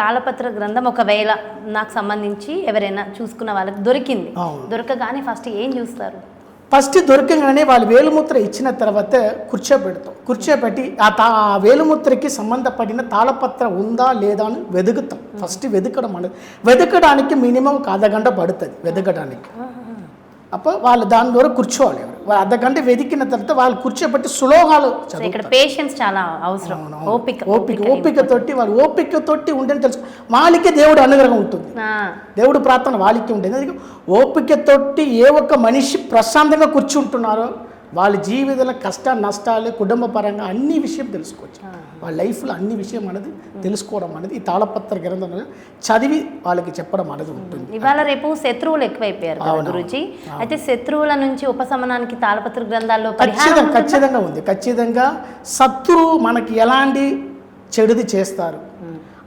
తాళపత్ర గ్రంథం ఒకవేళ నాకు సంబంధించి ఎవరైనా చూసుకున్న వాళ్ళకి దొరికింది, దొరకగానే ఫస్ట్ ఏం చూస్తారు? ఫస్ట్ దొరకగానే వాళ్ళు వేలుముద్ర ఇచ్చిన తర్వాత కూర్చోబెడతాం. కూర్చోబెట్టి ఆ వేలుముద్రకి సంబంధపడిన తాళపత్ర ఉందా లేదా అని వెతుకుతాం. ఫస్ట్ వెతకడం అనేది, వెతకడానికి మినిమం ఒక అర్ధగంట పడుతుంది వెతకడానికి. అప్పుడు వాళ్ళు దాని ద్వారా కూర్చోవాలి. వాళ్ళు అర్ధగంట వెతికిన తర్వాత వాళ్ళు కూర్చోబెట్టి శ్లోకాలు ఇక్కడ పేషెన్స్ చాలా అవసరం. ఓపికతోటి వాళ్ళు ఓపికతోటి ఉంటేనే తెలుసు వాళ్ళకి దేవుడు అనుగ్రహం ఉంటుంది, దేవుడు ప్రార్థన వాళ్ళకి ఉంటుంది. అందుకే ఓపికతోటి ఏ ఒక్క మనిషి ప్రశాంతంగా కూర్చుంటున్నారో వాళ్ళ జీవితంలో కష్ట నష్టాలు కుటుంబ పరంగా అన్ని విషయం తెలుసుకోవచ్చు. వాళ్ళ లైఫ్లో అన్ని విషయం అనేది తెలుసుకోవడం అనేది ఈ తాళపత్ర గ్రంథం చదివి వాళ్ళకి చెప్పడం అనేది ఉంటుంది. ఇవాళ రేపు శత్రువులు ఎక్కువైపోయారు గురూజీ. అయితే శత్రువుల నుంచి ఉపశమనానికి తాళపత్ర గ్రంథాల్లో ఖచ్చితంగా ఉంది. ఖచ్చితంగా శత్రువు మనకి ఎలాంటి చెడుది చేస్తారు,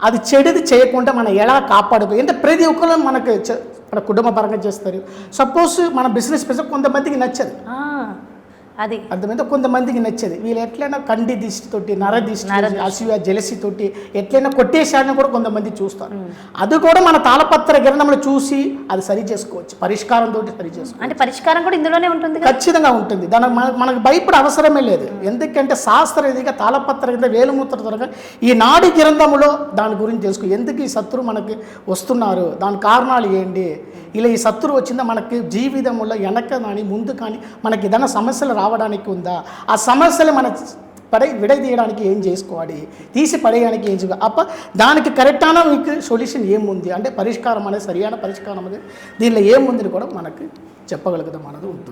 అది చెడుది చేయకుండా మనం ఎలా కాపాడుకో. అంటే ప్రతి ఒక్కరు మనకు మన కుటుంబ పరంగా చేస్తారు. సపోజ్ మన బిజినెస్ కొంతమందికి నచ్చదు, అది అర్థమైందా, కొంతమందికి నచ్చదు. వీళ్ళు ఎట్లయినా కంటి దిష్టితోటి నర దిష్టి అసూయ జెలసీతోటి ఎట్లయినా కొట్టేశారని కూడా కొంతమంది చూస్తారు. అది కూడా మన తాళపత్ర గ్రంథంలో చూసి అది సరి చేసుకోవచ్చు, పరిష్కారంతో సరి చేసుకోవచ్చు. అంటే పరిష్కారం కూడా ఇందులోనే ఉంటుంది, ఖచ్చితంగా ఉంటుంది. దానికి మనకు భయపడే అవసరమే లేదు. ఎందుకంటే శాస్త్రరీతిగా తాళపత్ర గ్రంథం వేలుముద్ర త్వరగా ఈ నాడి గ్రంథంలో దాని గురించి తెలుసుకో. ఎందుకు ఈ శత్రువు మనకి వస్తున్నారు, దాని కారణాలు ఏంటి, ఇలా ఈ శత్రువు వచ్చిందా మనకి జీవితంలో వెనక కానీ ముందు కానీ మనకి ఏదైనా సమస్యలు రావడానికి ఉందా, ఆ సమస్యలు మన విడదీయడానికి ఏం చేసుకోవాలి, తీసి పడేయడానికి ఏం చేసుకోవాలి, దానికి కరెక్టాన మీకు సొల్యూషన్ ఏముంది అంటే పరిష్కారం అనేది సరైన పరిష్కారం అనేది దీనిలో ఏముందని కూడా మనకి చెప్పగలుగుతాం అన్నది ఉంటుంది.